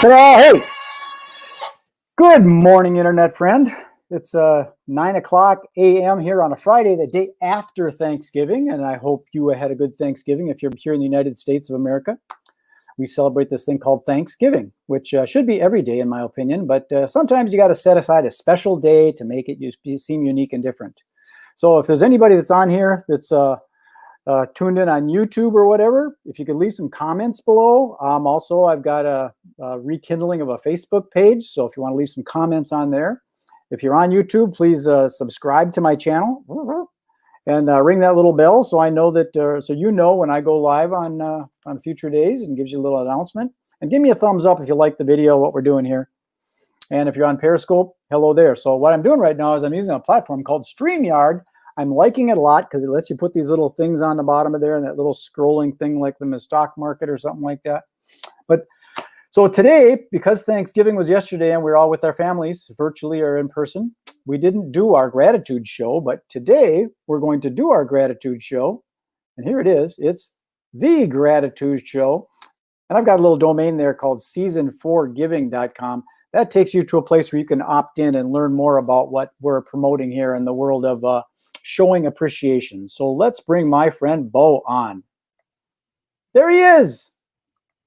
Hey, good morning, Internet friend. It's 9 o'clock a.m. here on a Friday, the day after Thanksgiving, and I hope you had a good Thanksgiving if you're here in the United States of America. We celebrate this thing called Thanksgiving, which should be every day, in my opinion, but sometimes you got to set aside a special day to make it seem unique and different. So if there's anybody that's on here that's tuned in on YouTube or whatever, if you could leave some comments below. Also, I've got a rekindling of a Facebook page, so if you want to leave some comments on there. If you're on YouTube, please subscribe to my channel and ring that little bell so I know that, so you know when I go live on future days, and gives you a little announcement. And give me a thumbs up if you like the video, what we're doing here. And if you're on Periscope, hello there. So what I'm doing right now is I'm using a platform called StreamYard. I'm liking it a lot because it lets you put these little things on the bottom of there and that little scrolling thing like in the stock market or something like that. But so today, because Thanksgiving was yesterday and we're all with our families, virtually or in person, we didn't do our gratitude show, but today we're going to do our gratitude show. And here it is. It's The Gratitude Show. And I've got a little domain there called season4giving.com. That takes you to a place where you can opt in and learn more about what we're promoting here in the world of showing appreciation. So let's bring my friend Bo on. There he is.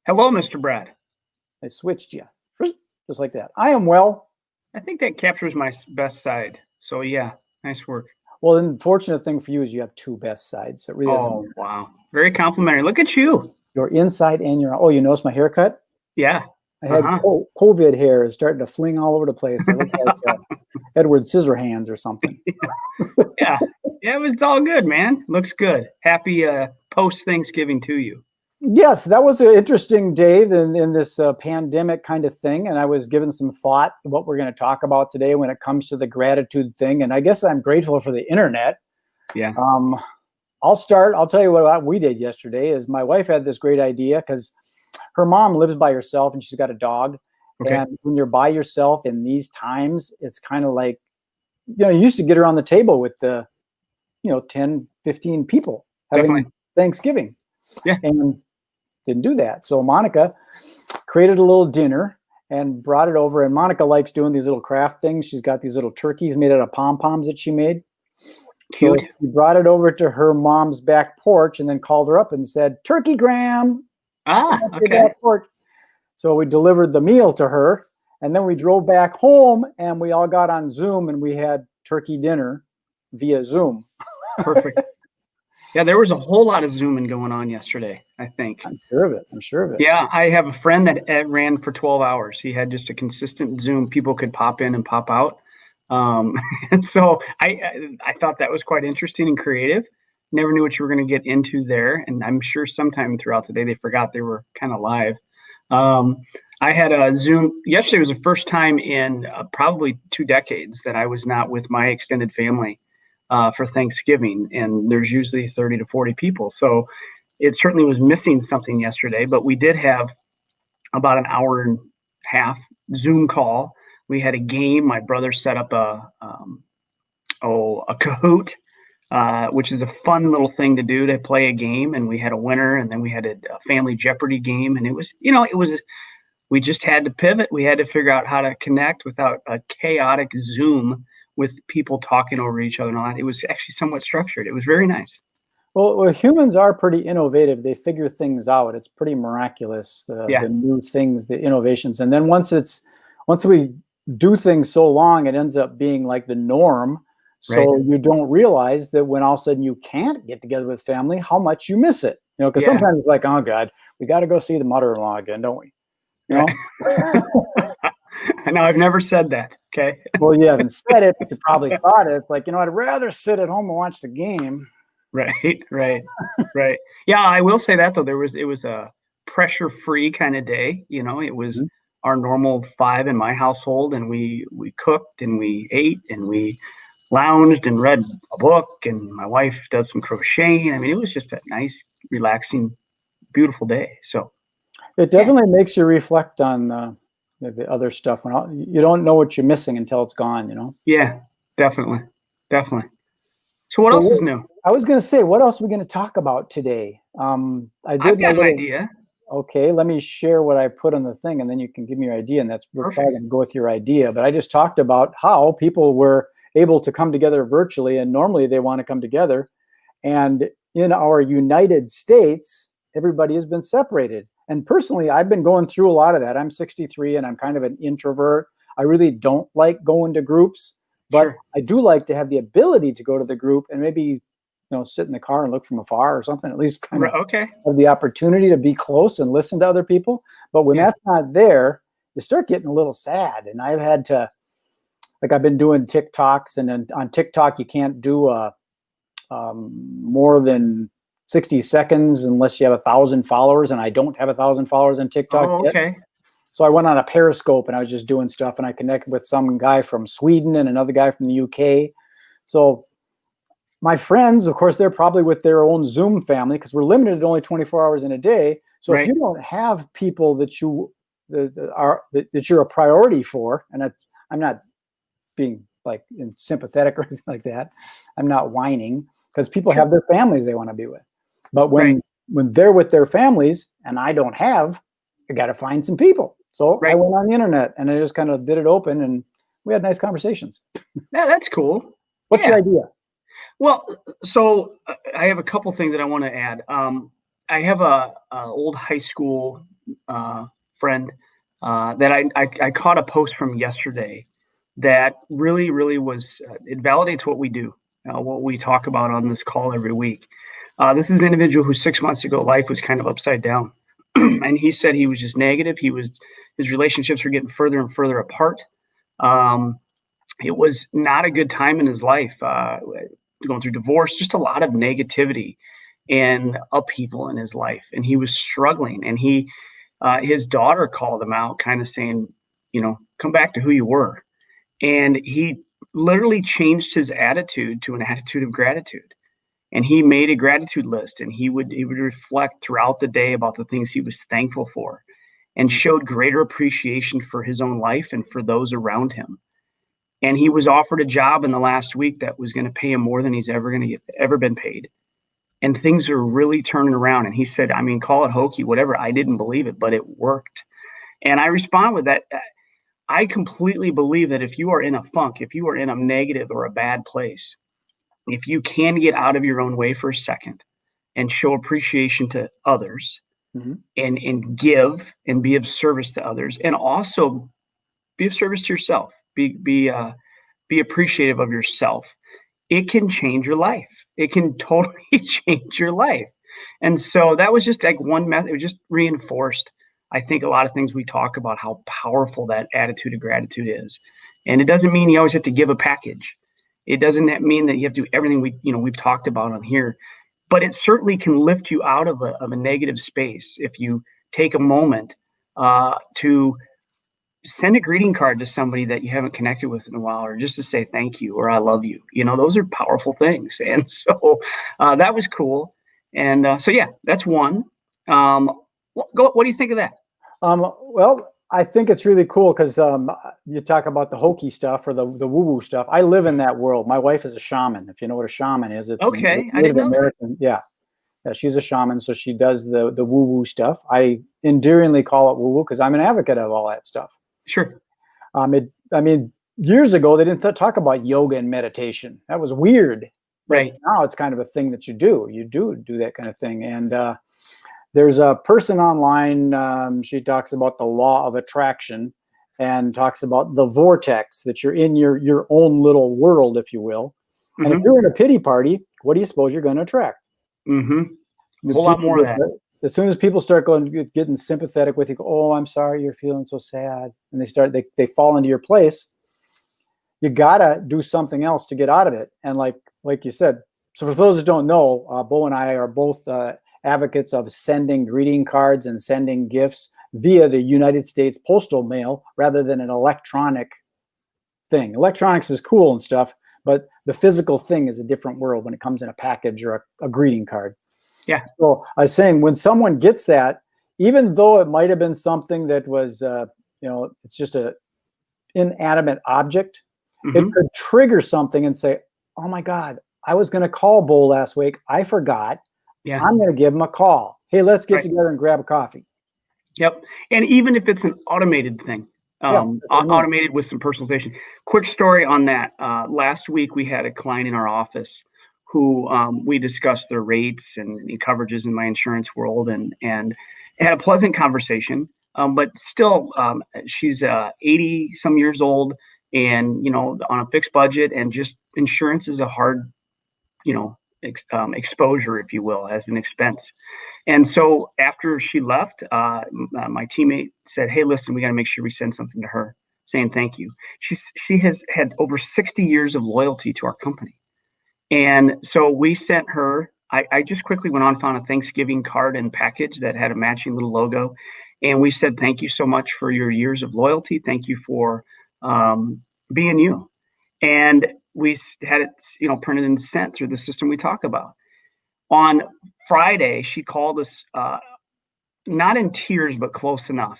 Hello, Mr. Brad. I switched you, just like that. I am well. I think that captures my best side. So yeah, nice work. Well, the unfortunate thing for you is you have two best sides. So it really Oh, wow. Very complimentary. Look at you. Your inside and your, oh, you notice my haircut? Yeah. I had COVID hair is starting to fling all over the place. I look like Edward Scissorhands or something. Yeah. Yeah, it was all good, man. Looks good. Happy post-Thanksgiving to you. Yes, that was an interesting day in this pandemic kind of thing. And I was given some thought to what we're going to talk about today when it comes to the gratitude thing. And I guess I'm grateful for the internet. Yeah. I'll tell you what we did yesterday is my wife had this great idea because her mom lives by herself and she's got a dog. Okay. And when you're by yourself in these times, it's kind of like, you used to get around the table with the, 10, 15 people having Thanksgiving. Yeah. And didn't do that. So Monica created a little dinner and brought it over. And Monica likes doing these little craft things. She's got these little turkeys made out of pom-poms that she made. Cute. So she brought it over to her mom's back porch and then called her up and said, "Turkey Graham." Okay. So we delivered the meal to her, and then we drove back home and we all got on Zoom and we had turkey dinner via Zoom. Perfect. Yeah, there was a whole lot of Zooming going on yesterday, I think. I'm sure of it. Yeah, I have a friend that ran for 12 hours. He had just a consistent Zoom. People could pop in and pop out. And so I thought that was quite interesting and creative. Never knew what you were going to get into there. And I'm sure sometime throughout the day they forgot they were kind of live. I had a Zoom. Yesterday was the first time in probably 2 decades that I was not with my extended family for Thanksgiving. And there's usually 30 to 40 people. So it certainly was missing something yesterday. But we did have about an hour and a half Zoom call. We had a game. My brother set up a Kahoot. Which is a fun little thing to do, to play a game. And we had a winner, and then we had a family Jeopardy game. And it was, we just had to pivot. We had to figure out how to connect without a chaotic Zoom with people talking over each other and all that. It was actually somewhat structured. It was very nice. Well, humans are pretty innovative. They figure things out. It's pretty miraculous, the new things, the innovations. And then once we do things so long, it ends up being like the norm. So you don't realize that when all of a sudden you can't get together with family, how much you miss it. Because sometimes it's like, oh God, we got to go see the mother-in-law again, don't we? I know, I've never said that. Okay. Well, you haven't said it, but you probably thought it. It's like, I'd rather sit at home and watch the game. Right. Yeah, I will say that though. It was a pressure-free kind of day. It was our normal 5 in my household, and we cooked and we ate and we lounged and read a book, and my wife does some crocheting. I mean, it was just a nice, relaxing, beautiful day. So it definitely makes you reflect on the other stuff. When you don't know what you're missing until it's gone, Yeah, definitely. So what else is new? I was going to say, what else are we going to talk about today? I've got an idea. okay, let me share what I put on the thing, and then you can give me your idea. And we're probably Perfect. going to go with your idea. But I just talked about how people were able to come together virtually, and normally they want to come together. And in our United States, everybody has been separated. And personally, I've been going through a lot of that. I'm 63 and I'm kind of an introvert. I really don't like going to groups, but Sure. I do like to have the ability to go to the group and maybe, sit in the car and look from afar or something, at least kind of Okay. have the opportunity to be close and listen to other people. But when Yeah. that's not there, you start getting a little sad. And I've had to, like, I've been doing TikToks, and then on TikTok, you can't do more than 60 seconds unless you have 1,000 followers. And I don't have 1,000 followers on TikTok Oh, yet. okay. So I went on a Periscope and I was just doing stuff, and I connected with some guy from Sweden and another guy from the UK. So my friends, of course, they're probably with their own Zoom family because we're limited to only 24 hours in a day. So if Right. you don't have people that you're a priority for, and I'm not being like sympathetic or anything like that. I'm not whining, because people Sure. have their families they want to be with. But Right. when they're with their families and I don't have, I got to find some people. So I Right. went on the internet and I just kind of did it open, and we had nice conversations. Yeah, that's cool. What's your Yeah. idea? Well, so I have a couple things that I want to add. I have a old high school friend that I caught a post from yesterday that really, really was, it validates what we do, what we talk about on this call every week. This is an individual who 6 months ago life was kind of upside down, and he said he was just negative. His relationships were getting further and further apart. Um, it was not a good time in his life. Going through divorce, just a lot of negativity and upheaval in his life, and he was struggling. And his daughter called him out, kind of saying, come back to who you were. And he literally changed his attitude to an attitude of gratitude. And he made a gratitude list, and he would reflect throughout the day about the things he was thankful for, and showed greater appreciation for his own life and for those around him. And he was offered a job in the last week that was going to pay him more than he's ever been paid. And things are really turning around. And he said, I mean, call it hokey, whatever. I didn't believe it, but it worked. And I respond with that. I completely believe that if you are in a funk, if you are in a negative or a bad place, if you can get out of your own way for a second and show appreciation to others, Mhm. and give and be of service to others, and also be of service to yourself, be appreciative of yourself, it can change your life. It can totally change your life. And so that was just like one method. It just reinforced, I think, a lot of things we talk about, how powerful that attitude of gratitude is. And it doesn't mean you always have to give a package. It doesn't mean that you have to do everything we've talked about on here, but it certainly can lift you out of a negative space if you take a moment to send a greeting card to somebody that you haven't connected with in a while, or just to say thank you or I love you. Those are powerful things. And so that was cool. And so, yeah, that's one. What do you think of that? Well, I think it's really cool because you talk about the hokey stuff or the woo-woo stuff. I live in that world. My wife is a shaman. If you know what a shaman is, it's a Okay, I didn't Native know that. American. Yeah, yeah, she's a shaman, so she does the woo-woo stuff. I endearingly call it woo-woo because I'm an advocate of all that stuff. Sure. I mean, years ago they didn't talk about yoga and meditation. That was weird, but Right. now it's kind of a thing that you do. You do that kind of thing, and there's a person online. She talks about the law of attraction and talks about the vortex, that you're in your own little world, if you will. And if Mm-hmm. you're in a pity party, what do you suppose you're going to attract? Mm-hmm. A The whole lot people more of that. as soon as people start getting sympathetic with you, go, oh, I'm sorry, you're feeling so sad, and they fall into your place. You gotta do something else to get out of it. And like you said, so for those that don't know, Bo and I are both advocates of sending greeting cards and sending gifts via the United States postal mail rather than an electronic thing. Electronics is cool and stuff, but the physical thing is a different world when it comes in a package or a greeting card. Yeah. So I was saying, when someone gets that, even though it might have been something that was, it's just a inanimate object, it Mm-hmm. could trigger something and say, oh my God, I was going to call Bo last week. I forgot. Yeah. I'm going to give him a call. Hey, let's get Right. together and grab a coffee. Yep. And even if it's an automated thing, Yeah, that's what I mean. automated with some personalization. Quick story on that. Last week we had a client in our office who we discussed their rates and coverages in my insurance world and had a pleasant conversation. But still, she's 80 some years old and, on a fixed budget, and just insurance is a hard, exposure, if you will, as an expense. And so after she left, my teammate said, "Hey, listen, we got to make sure we send something to her saying thank you." She has had over 60 years of loyalty to our company, and so we sent her. I just quickly went on, found a Thanksgiving card and package that had a matching little logo, and we said, "Thank you so much for your years of loyalty. Thank you for being you." And we had it, printed and sent through the system we talk about. On Friday, she called us, not in tears, but close enough,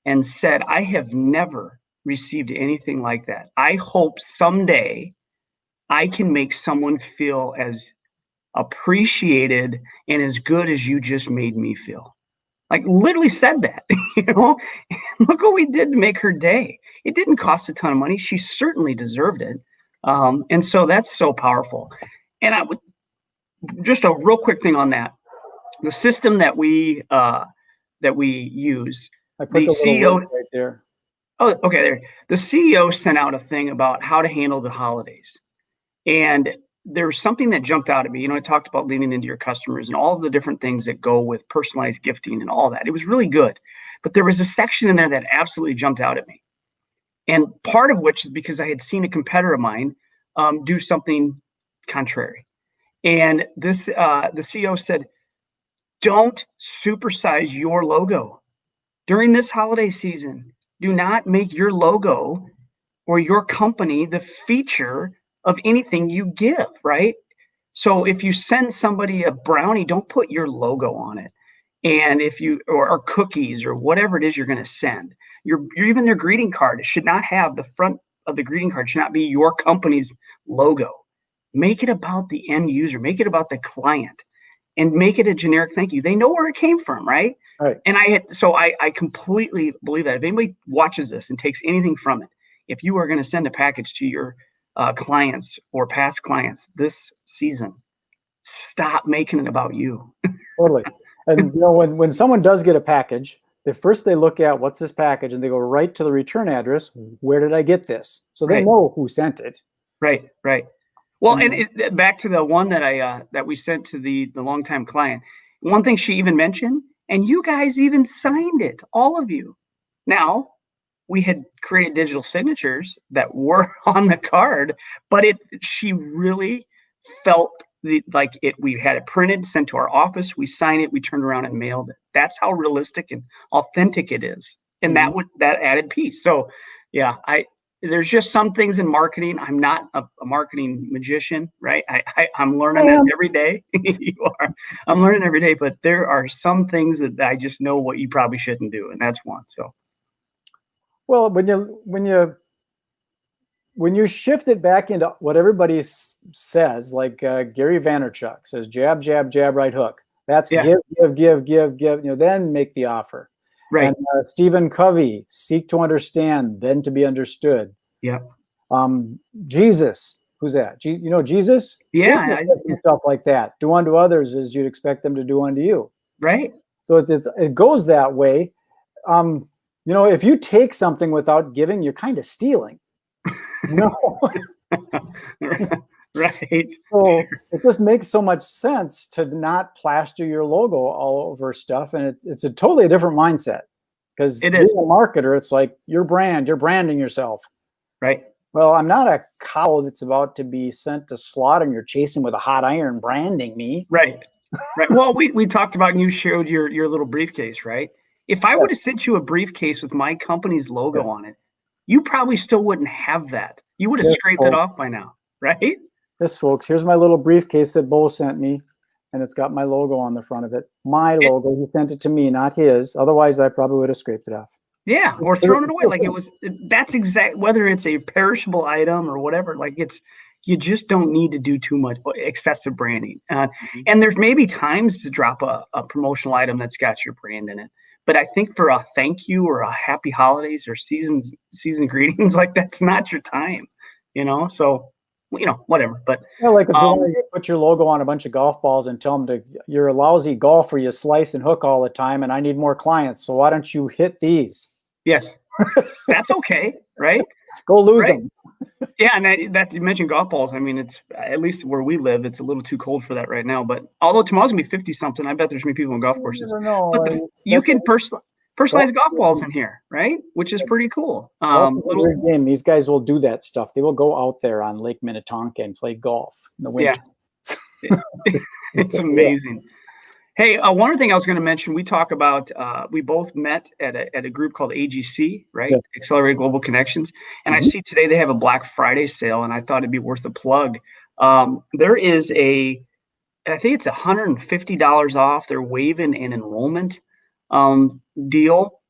and said, "I have never received anything like that. I hope someday I can make someone feel as appreciated and as good as you just made me feel." Like, literally said that, you know? Look what we did to make her day. It didn't cost a ton of money. She certainly deserved it. And so that's so powerful. And I would just a real quick thing on that. The system that we use, I put the the little CEO. link right there. Oh, okay, there. The CEO sent out a thing about how to handle the holidays, and there was something that jumped out at me. It talked about leaning into your customers and all of the different things that go with personalized gifting and all that. It was really good, but there was a section in there that absolutely jumped out at me, and part of which is because I had seen a competitor of mine do something contrary. And this the CEO said, "Don't supersize your logo during this holiday season. Do not make your logo or your company the feature of anything you give," right? So if you send somebody a brownie, don't put your logo on it. And if you or cookies or whatever it is you're going to send, your even their greeting card, it should not have the front of the greeting card should not be your company's logo. Make it about the end user, make it about the client, and make it a generic thank you. They know where it came from, right? All right. And I completely believe that if anybody watches this and takes anything from it, if you are going to send a package to your clients or past clients this season, stop making it about you. Totally. And when someone does get a package, they look at what's this package, and they go right to the return address. Where did I get this? So they Right. know who sent it. Right. Well, And and back to the one that we sent to the longtime client. One thing she even mentioned, and you guys even signed it, all of you. Now, we had created digital signatures that were on the card, but she really felt like it. We had it printed, sent to our office, we signed it, we turned around and mailed it. That's how realistic and authentic it is, and that added piece. So, yeah, there's just some things in marketing. I'm not a marketing magician, right? I'm learning that every day. You are. I'm learning every day, but there are some things that I just know what you probably shouldn't do, and that's one. So. Well, when you shift it back into what everybody says, like Gary Vaynerchuk says, jab, jab, jab, right hook. That's give, give, give, give. Then make the offer. Right. And Stephen Covey, seek to understand, then to be understood. Yeah. Jesus, who's that? Jesus? Yeah. Stuff like that. Do unto others as you'd expect them to do unto you. Right. So it goes that way. If you take something without giving, you're kind of stealing. Right. So it just makes so much sense to not plaster your logo all over stuff. And it's a totally different mindset, because being a marketer, it's like your brand, you're branding yourself. Right. Well, I'm not a cow that's about to be sent to slaughter and you're chasing with a hot iron branding me. Right. Well, we talked about, and you showed your little briefcase, right? If I would have sent you a briefcase with my company's logo on it, you probably still wouldn't have that. You would have scraped it off by now, right? Yes, folks, here's my little briefcase that Bo sent me, and it's got my logo on the front of it. My logo. He sent it to me, not his. Otherwise, I probably would have scraped it off. Yeah, or thrown it away. Like that's exact, whether it's a perishable item or whatever, you just don't need to do too much excessive branding. And there's maybe times to drop a promotional item that's got your brand in it. But I think for a thank you or a happy holidays or season greetings, like that's not your time, So, whatever. But Yeah, like if you want to put your logo on a bunch of golf balls and tell them you're a lousy golfer, you slice and hook all the time, and I need more clients. So why don't you hit these? yes, that's okay, right? Go lose them. Yeah, and that you mentioned golf balls. I mean, it's at least where we live, it's a little too cold for that right now. But although tomorrow's gonna be 50 something, I bet there's gonna be people on golf courses. I know. But you can personalize golf balls in here, right? Which is pretty cool. Little game. These guys will do that stuff. They will go out there on Lake Minnetonka and play golf in the winter. Yeah, it's amazing. Hey, one other thing I was going to mention, we talk about, we both met at a group called AGC, right? Yeah. Accelerated Global Connections. And I see today they have a Black Friday sale, and I thought it'd be worth a plug. There is I think it's $150 off their waive-in and enrollment deal.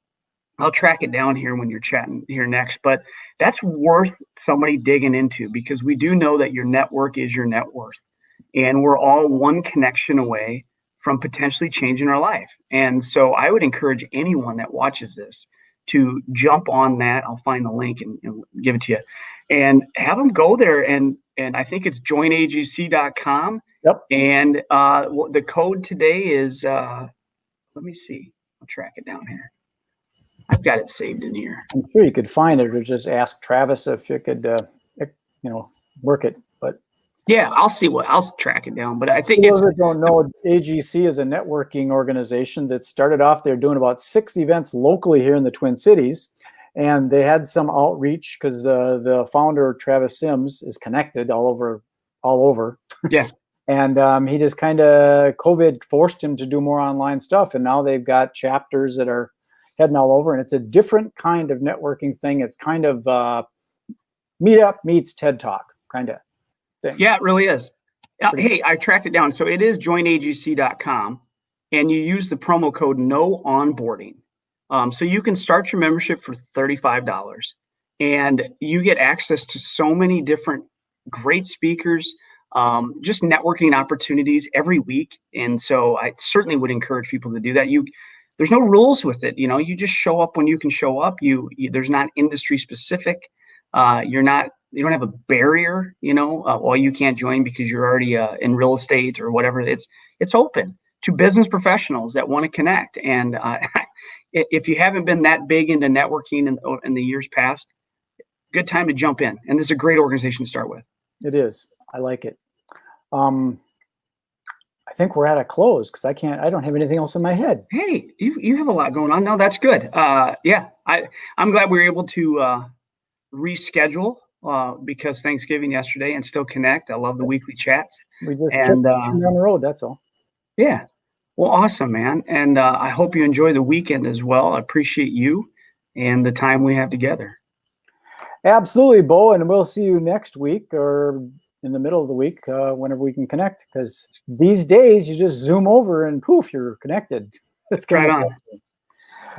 I'll track it down here when you're chatting here next, but that's worth somebody digging into, because we do know that your network is your net worth, and we're all one connection away from potentially changing our life. And so I would encourage anyone that watches this to jump on that. I'll find the link and give it to you, and have them go there. And I think it's joinagc.com. Yep. And the code today is, let me see. I'll track it down here. I've got it saved in here. I'm sure you could find it, or just ask Travis if you could, work it. But yeah, I'll track it down. But I think those that don't know, AGC is a networking organization that started off. They're doing about 6 events locally here in the Twin Cities, and they had some outreach because the founder, Travis Sims, is connected all over. Yeah. And he just kind of, COVID forced him to do more online stuff, and now they've got chapters that are heading all over, and it's a different kind of networking thing. It's kind of Meetup meets TED Talk kind of thing. Yeah, it really is. Hey, I tracked it down. So it is joinagc.com, and you use the promo code no onboarding. So you can start your membership for $35, and you get access to so many different great speakers, just networking opportunities every week. And so I certainly would encourage people to do that. There's no rules with it. You just show up when you can show up. There's not industry specific. You don't have a barrier, well, you can't join because you're already in real estate or whatever. It's open to business professionals that want to connect. And if you haven't been that big into networking in the years past, good time to jump in. And this is a great organization to start with. It is. I like it. I think we're at a close because I don't have anything else in my head. Hey, you have a lot going on. No, that's good. Yeah, I'm glad we were able to reschedule because Thanksgiving yesterday and still connect. I love the weekly chats. We just down the road. That's all. Yeah. Well, awesome, man. And I hope you enjoy the weekend as well. I appreciate you and the time we have together. Absolutely, Bo. And we'll see you next week or in the middle of the week, whenever we can connect, because these days you just zoom over and poof, you're connected. It's right on.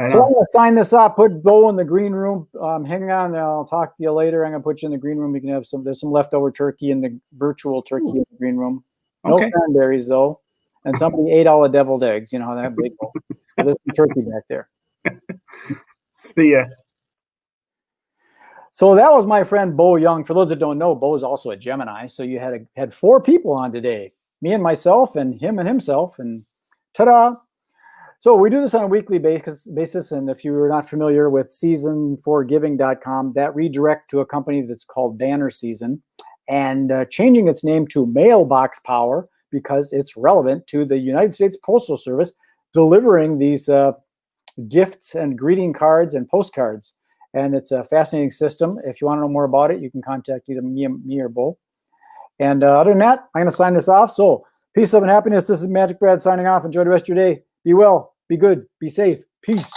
So I'm going to sign this up, put Bo in the green room. Hang on there. I'll talk to you later. I'm going to put you in the green room. You can have there's some leftover turkey in the virtual turkey in the green room. No cranberries though. And somebody ate all the deviled eggs. You know how that big. There's some turkey back there. See ya. So that was my friend Bo Young. For those that don't know, Bo is also a Gemini. So you had 4 people on today, me and myself and him and himself, and ta-da. So we do this on a weekly basis. And if you're not familiar with season4giving.com, that redirect to a company that's called Banner Season, and changing its name to Mailbox Power because it's relevant to the United States Postal Service, delivering these gifts and greeting cards and postcards. And it's a fascinating system. If you want to know more about it, you can contact either me or Bo. And other than that, I'm going to sign this off. So peace, love, and happiness. This is MagicBrad signing off. Enjoy the rest of your day. Be well, be good, be safe. Peace.